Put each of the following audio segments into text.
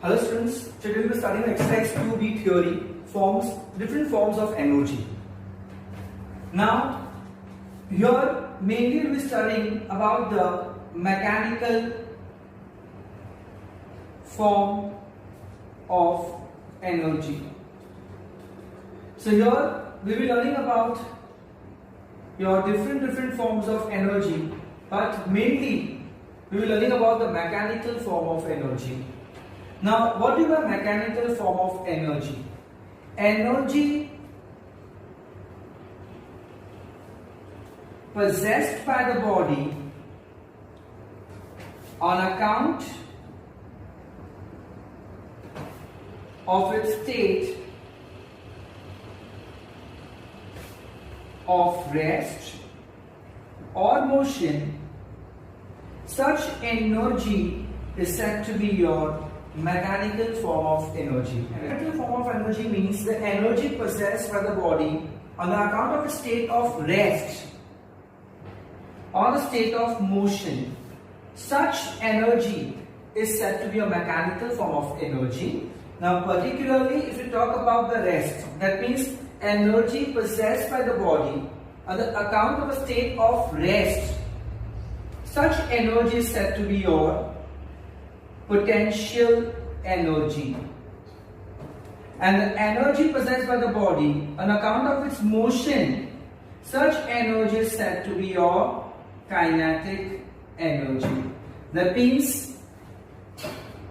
Hello students, today we will be studying exercise 2b theory, different forms of energy. Now, here mainly we will be studying about the mechanical form of energy. So here we will be learning about your different forms of energy, but mainly we will be learning about the mechanical form of energy. Now, what is a mechanical form of energy? Energy possessed by the body on account of its state of rest or motion. Such energy is said to be your mechanical form of energy. Mechanical form of energy means the energy possessed by the body on the account of a state of rest or the state of motion. Such energy is said to be a mechanical form of energy. Now, particularly if we talk about the rest, that means energy possessed by the body on the account of a state of rest. Such energy is said to be your potential energy, and the energy possessed by the body on account of its motion, such energy is said to be your kinetic energy. That means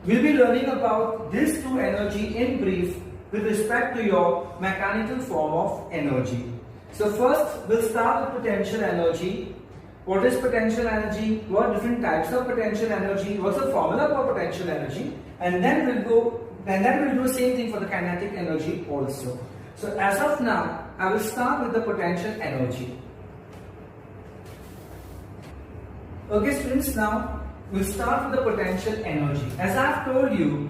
we'll be learning about these two energy in brief with respect to your mechanical form of energy. So first we'll start with potential energy. What is potential energy? What are different types of potential energy? What's the formula for potential energy? And then we'll do the same thing for the kinetic energy also. So as of now, I will start with the potential energy. Okay students, now we'll start with the potential energy. As I've told you,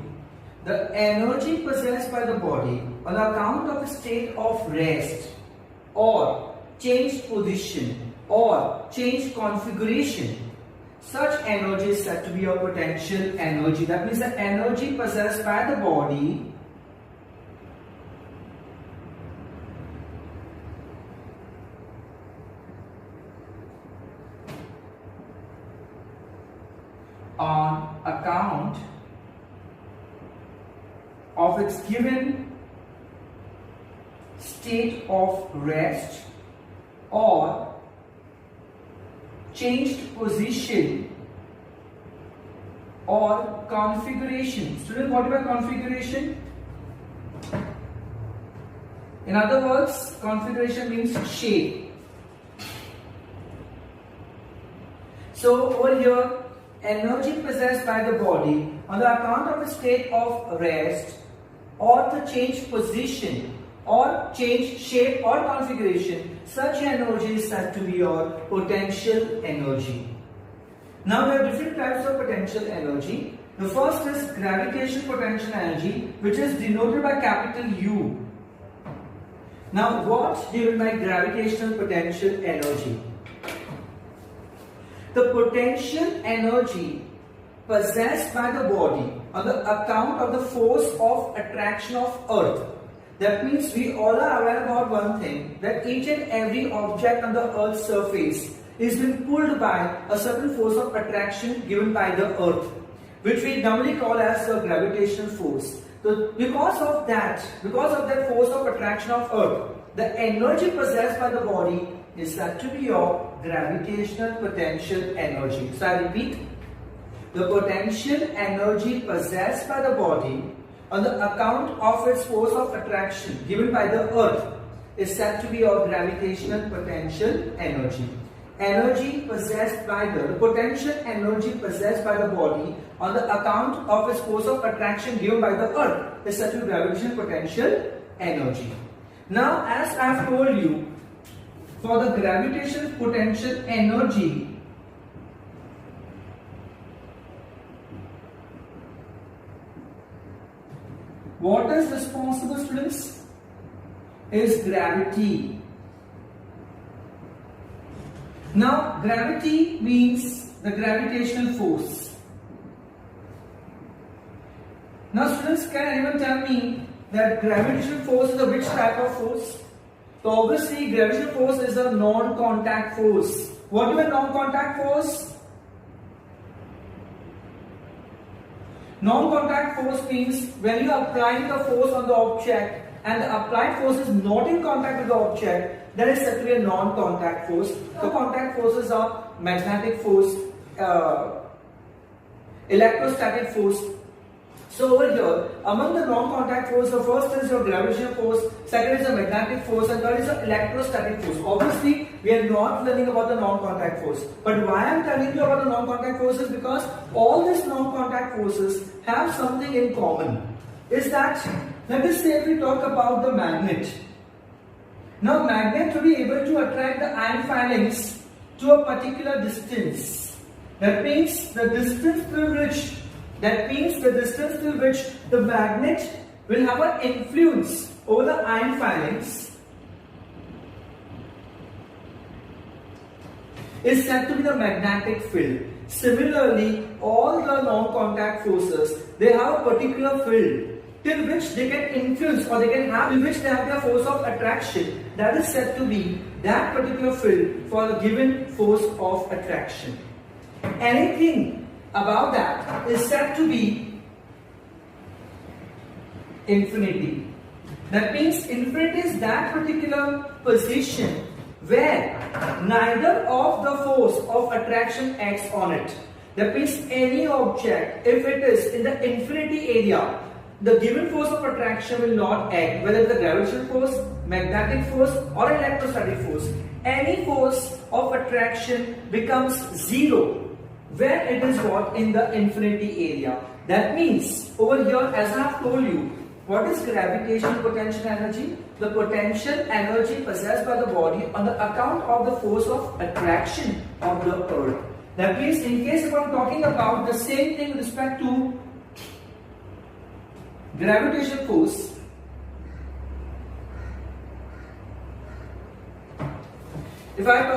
the energy possessed by the body on account of a state of rest or changed position or change configuration, such energy is said to be your potential energy. That means the energy possessed by the body on account of its given state of rest or changed position or configuration. Student, what about configuration? In other words, configuration means shape. So over here, energy possessed by the body on the account of a state of rest or the changed position or change shape or configuration, such energy is said to be your potential energy. Now there are different types of potential energy. The first is gravitational potential energy, which is denoted by capital U. Now what do you mean by gravitational potential energy? The potential energy possessed by the body on the account of the force of attraction of Earth. That means we all are aware about one thing, that each and every object on the Earth's surface is being pulled by a certain force of attraction given by the Earth, which we normally call as the gravitational force. So because of that force of attraction of Earth, the energy possessed by the body is said to be your gravitational potential energy. So I repeat, the potential energy possessed by the body on the account of its force of attraction given by the Earth is said to be your gravitational potential energy. Energy possessed by the potential energy possessed by the body on the account of its force of attraction given by the Earth is said to be gravitational potential energy. Now, as I have told you, for the gravitational potential energy, what is responsible, students, is gravity. Now, gravity means the gravitational force. Now students, can anyone tell me that gravitational force is a which type of force? So obviously gravitational force is a non-contact force. What do you mean non-contact force? Non-contact force means when you are applying the force on the object and the applied force is not in contact with the object, that is said to be a non-contact force. The contact forces are magnetic force, electrostatic force. So over here, among the non-contact force, the first is your gravitational force, second is the magnetic force, and third is the electrostatic force. Obviously, we are not learning about the non-contact force. But why I am telling you about the non-contact force is because all these non-contact forces have something in common. Is that, let us say if we talk about the magnet. Now magnet will be able to attract the iron filings to a particular distance. That means the distance through which the magnet will have an influence over the iron filings is said to be the magnetic field. Similarly, all the non-contact forces, they have a particular field till which they can influence or they can have, in which they have their force of attraction. That is said to be that particular field for a given force of attraction. Anything above that is said to be infinity. That means infinity is that particular position where neither of the force of attraction acts on it. That means any object, if it is in the infinity area, the given force of attraction will not act, whether it's the gravitational force, magnetic force or electrostatic force. Any force of attraction becomes zero where it is what? In the infinity area. That means over here, as I have told you, what is gravitational potential energy? The potential energy possessed by the body on the account of the force of attraction of the earth. That means in case if I am talking about the same thing with respect to gravitational force, if I'm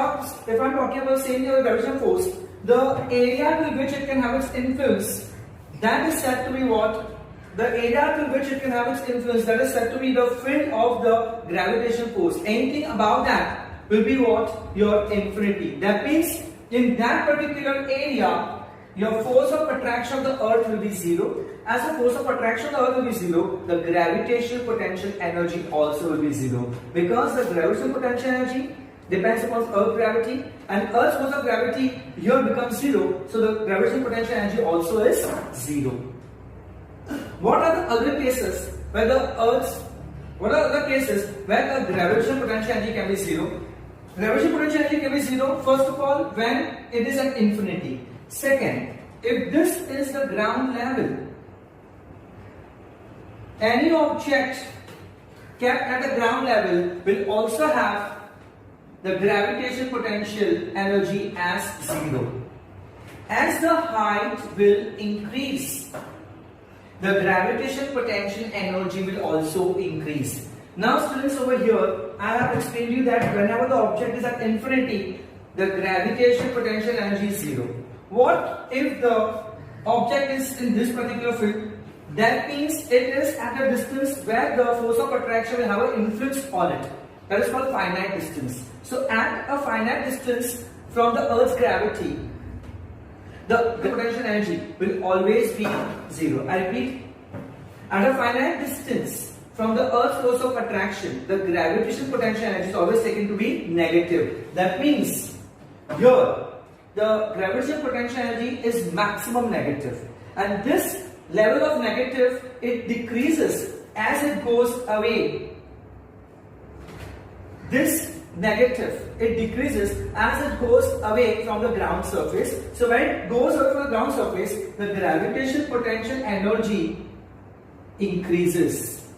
talking about the same thing with gravitational force, the area to which it can have its influence, that is said to be what? The area to which it can have its influence, that is said to be the field of the gravitational force. Anything above that will be what? Your infinity. That means in that particular area, your force of attraction of the earth will be zero. As the force of attraction of the earth will be zero, the gravitational potential energy also will be zero. Because the gravitational potential energy depends upon earth gravity, and earth's force of gravity here becomes zero, so the gravitational potential energy also is zero. What are the other cases where the gravitational potential energy can be zero? Gravitational potential energy can be zero, first of all, when it is at infinity. Second, if this is the ground level, any object kept at the ground level will also have the gravitational potential energy as zero. As the height will increase, the gravitational potential energy will also increase. Now students, over here, I have explained to you that whenever the object is at infinity, the gravitational potential energy is zero. What if the object is in this particular field? That means it is at a distance where the force of attraction will have an influence on it. That is called finite distance. So at a finite distance from the Earth's gravity, the potential energy will always be zero. I repeat, at a finite distance from the Earth's force of attraction, the gravitational potential energy is always taken to be negative. That means here the gravitational potential energy is maximum negative, and this level of negative, it decreases as it goes away. This negative, it decreases as it goes away from the ground surface. So when it goes away from the ground surface, the gravitational potential energy increases,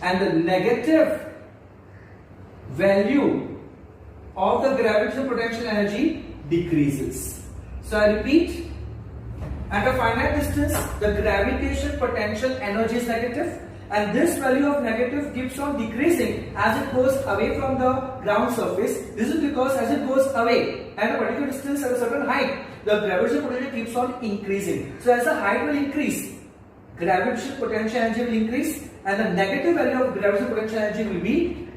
and the negative value of the gravitational potential energy decreases. So I repeat, at a finite distance, the gravitational potential energy is negative, and this value of negative keeps on decreasing as it goes away from the ground surface. This is because as it goes away at a particular distance at a certain height, the gravitational potential keeps on increasing. So as the height will increase, gravitational potential energy will increase, and the negative value of gravitational potential energy will be,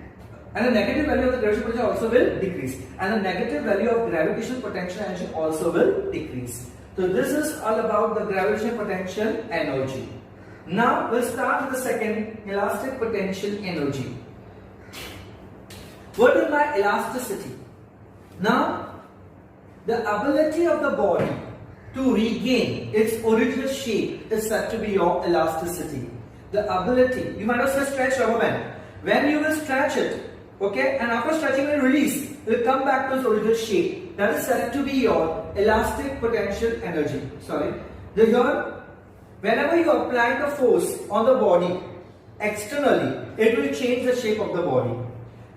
and the negative value of the gravitational potential also will decrease, and the negative value of gravitational potential energy also will decrease. So this is all about the gravitational potential energy. Now we'll start with the second, elastic potential energy. What is my elasticity? Now, the ability of the body to regain its original shape is said to be your elasticity. The ability, you might also stretch rubber band. When you will stretch it, okay, and after stretching it, release, it will come back to its original shape. That is said to be your elastic potential energy. Whenever you apply the force on the body externally, it will change the shape of the body.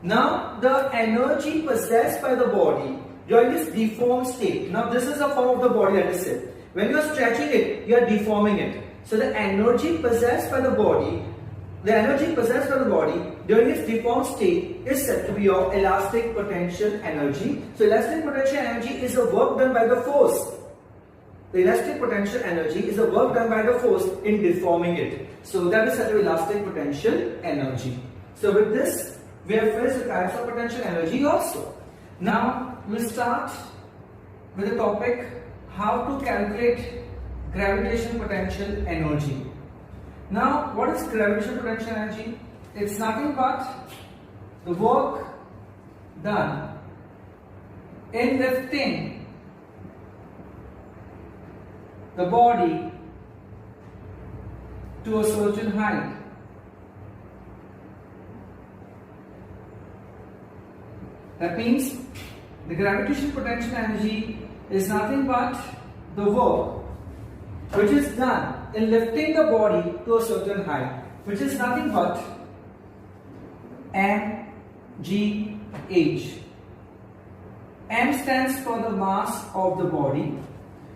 Now, the energy possessed by the body during this deformed state. Now, this is a form of the body, let us say. When you are stretching it, you are deforming it. So, the energy possessed by the body during its deformed state is said to be your elastic potential energy. So, elastic potential energy is the work done by the force. The elastic potential energy is the work done by the force in deforming it. So, that is said to be elastic potential energy. So, with this, we have finished the types of potential energy also. Now, we'll start with the topic how to calculate gravitational potential energy. Now, what is gravitational potential energy? It's nothing but the work done in lifting the body to a certain height. That means the gravitational potential energy is nothing but the work which is done in lifting the body to a certain height, which is nothing but mgh. M stands for the mass of the body.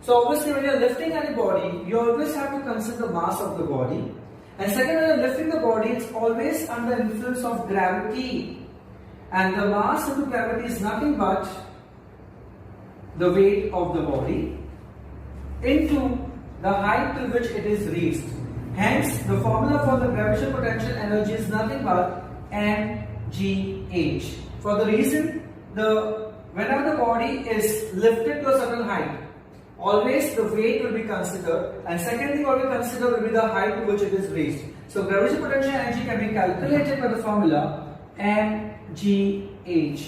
So obviously when you are lifting any body, you always have to consider the mass of the body. And second, when you are lifting the body, it's always under influence of gravity. And the mass into gravity is nothing but the weight of the body into the height to which it is raised. Hence, the formula for the gravitational potential energy is nothing but mgh. For the reason, whenever the body is lifted to a certain height, always the weight will be considered, and second thing what we consider will be the height to which it is raised. So, gravitational potential energy can be calculated by the formula mgh.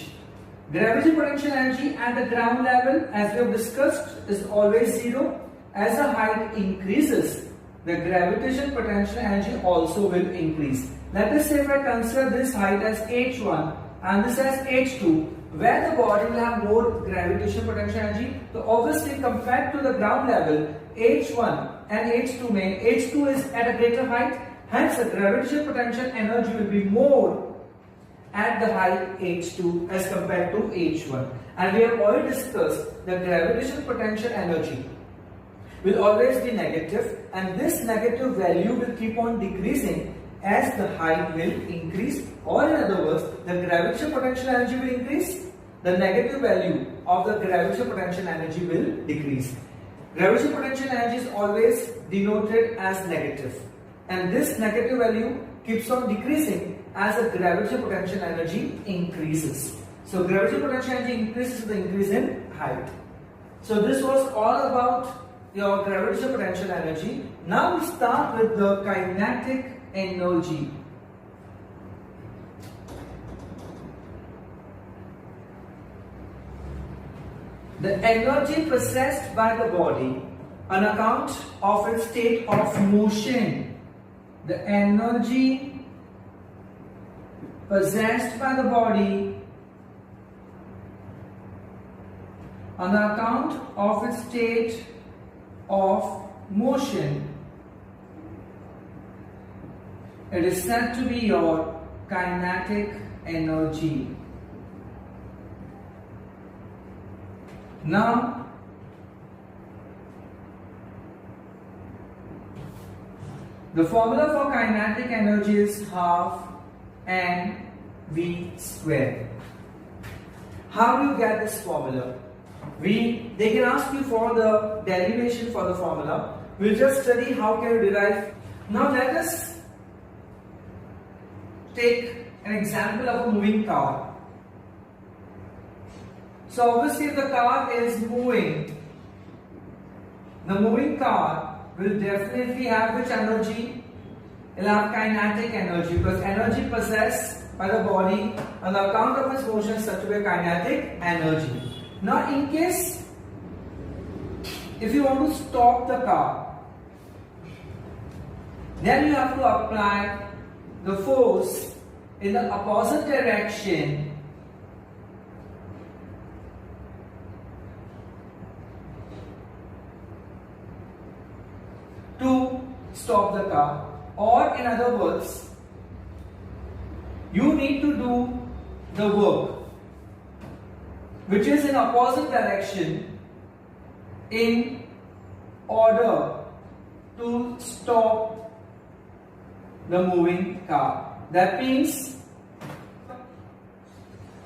Gravitational potential energy at the ground level, as we have discussed, is always zero. As the height increases, the gravitational potential energy also will increase. Let us say if I consider this height as h1 and this as h2, where the body will have more gravitational potential energy. So obviously compared to the ground level, h1 and h2 is at a greater height. Hence the gravitational potential energy will be more at the height h2 as compared to h1. And we have already discussed the gravitational potential energy will always be negative, and this negative value will keep on decreasing as the height will increase, or in other words, the gravitational potential energy will increase, the negative value of the gravitational potential energy will decrease. Gravitational potential energy is always denoted as negative, and this negative value keeps on decreasing as the gravitational potential energy increases. So gravitational potential energy increases with the increase in height. So this was all about your gravitational potential energy. Now we start with the kinetic energy. The energy possessed by the body on account of its state of motion. The energy possessed by the body on account of its state of motion, it is said to be your kinetic energy. Now, the formula for kinetic energy is half mv square. How do you get this formula? They can ask you for the derivation for the formula. We'll just study how can you derive Now let us take an example of a moving car. So obviously if the car is moving, the moving car will definitely have which energy? It will have kinetic energy, because energy possessed by the body on the account of its motion is said to be kinetic energy. Now in case if you want to stop the car, then you have to apply the force in the opposite direction to stop the car, or in other words, you need to do the work which is in opposite direction in order to stop the moving car. That means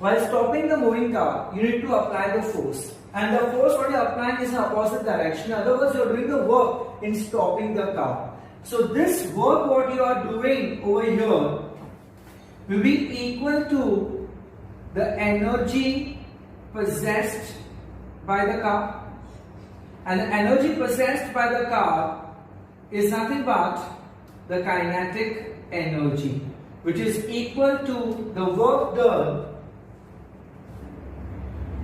while stopping the moving car, you need to apply the force, and the force what you are applying is in opposite direction. In other words, you are doing the work in stopping the car. So this work what you are doing over here will be equal to the energy possessed by the car, and the energy possessed by the car is nothing but the kinetic energy, which is equal to the work done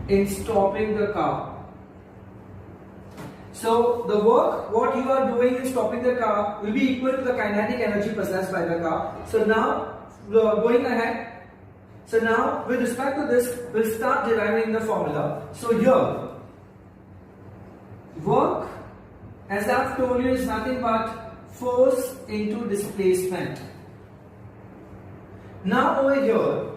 in stopping the car. So the work what you are doing in stopping the car will be equal to the kinetic energy possessed by the car. So now going ahead, so now with respect to this, we'll start deriving the formula. So here, work, as I've told you, is nothing but force into displacement. Now over here,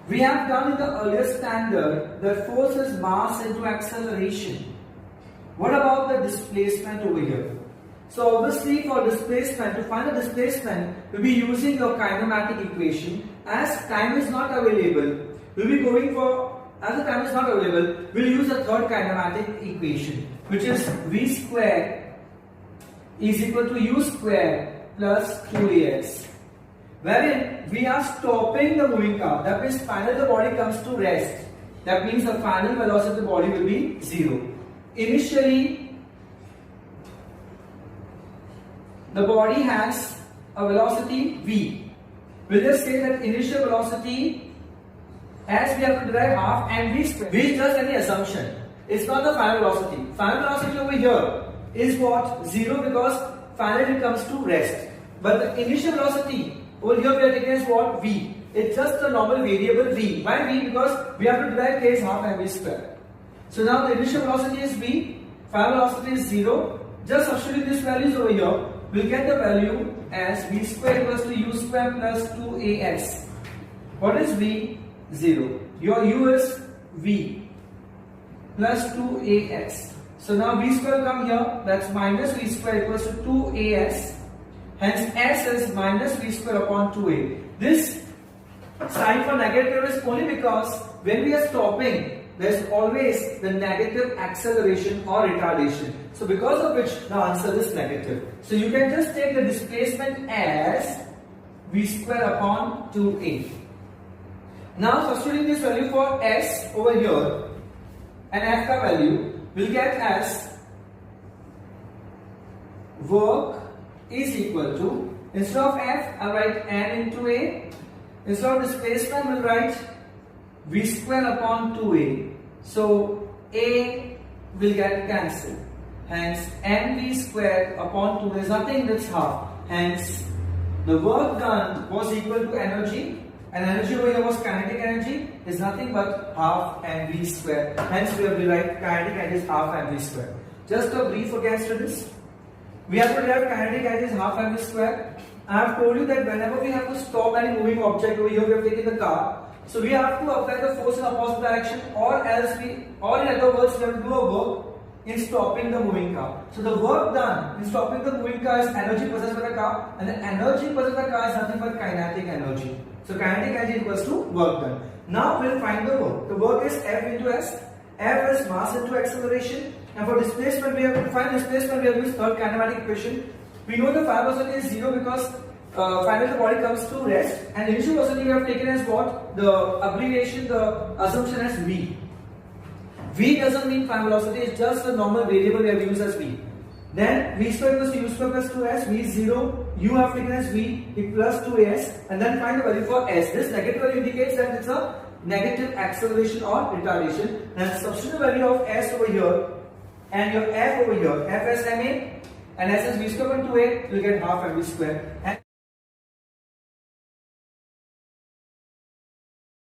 we have done in the earlier standard that force is mass into acceleration. What about the displacement over here? So obviously for displacement, to find the displacement, we'll be using your kinematic equation. As time is not available, we'll be going for, as the time is not available, we'll use the third kinematic equation, which is v square is equal to u square plus 2ax. Wherein we are stopping the moving car. That means finally the body comes to rest. That means the final velocity of the body will be 0. Initially, the body has a velocity v. We'll just say that initial velocity, as we have to derive half mv square. V is just any assumption. It's not the final velocity. Final velocity over here is what? 0, because finally it comes to rest. But the initial velocity over here we are taking as what? V. It's just a normal variable v. Why v? Because we have to derive k is half mv square. So now the initial velocity is v, final velocity is 0. Just substituting these values over here, we'll get the value as v square equals to u square plus 2ax. What is v? 0. Your u is v plus 2ax. So now v square will come here, that's minus v square equals to 2as. Hence s is minus v square upon 2a. This sign for negative is only because when we are stopping, there is always the negative acceleration or retardation. So because of which the answer is negative. So you can just take the displacement as v square upon 2a. Now substituting this value for s over here and f ka value, will get as work is equal to, instead of f, I'll write n into a. Instead of displacement, we'll write v square upon 2a. So a will get cancelled. Hence mv square upon 2 is nothing, that's half. Hence the work done was equal to energy, and energy over here was kinetic energy, is nothing but half mv square. Hence we have derived kinetic energy is half mv square. Just a brief against this. We have to derive kinetic energy is half mv square. I have told you that whenever we have to stop any moving object over here, we have taken the car. So we have to apply the force in opposite direction, or else or in other words, we have to do a work in stopping the moving car. So the work done in stopping the moving car is energy possessed by the car, and the energy possessed by the car is nothing but kinetic energy. So kinetic energy equals to work done. Now we'll find the work. The work is F into S. F is mass into acceleration. And for displacement, we have to find displacement. We have used third kinematic equation. We know the final velocity is 0 because finally the body comes to rest. And initial velocity we have taken as what? The abbreviation, the assumption as v. V doesn't mean final velocity. It's just a normal variable we have used as v. Then v square equals to u square plus 2s. V is 0. U have taken as v plus 2s. And then find the value for s. This negative value indicates that it's a negative acceleration or retardation. And substitute the value of s over here and your f over here, f as ma and s as v square upon 2a, you'll get half mv square. And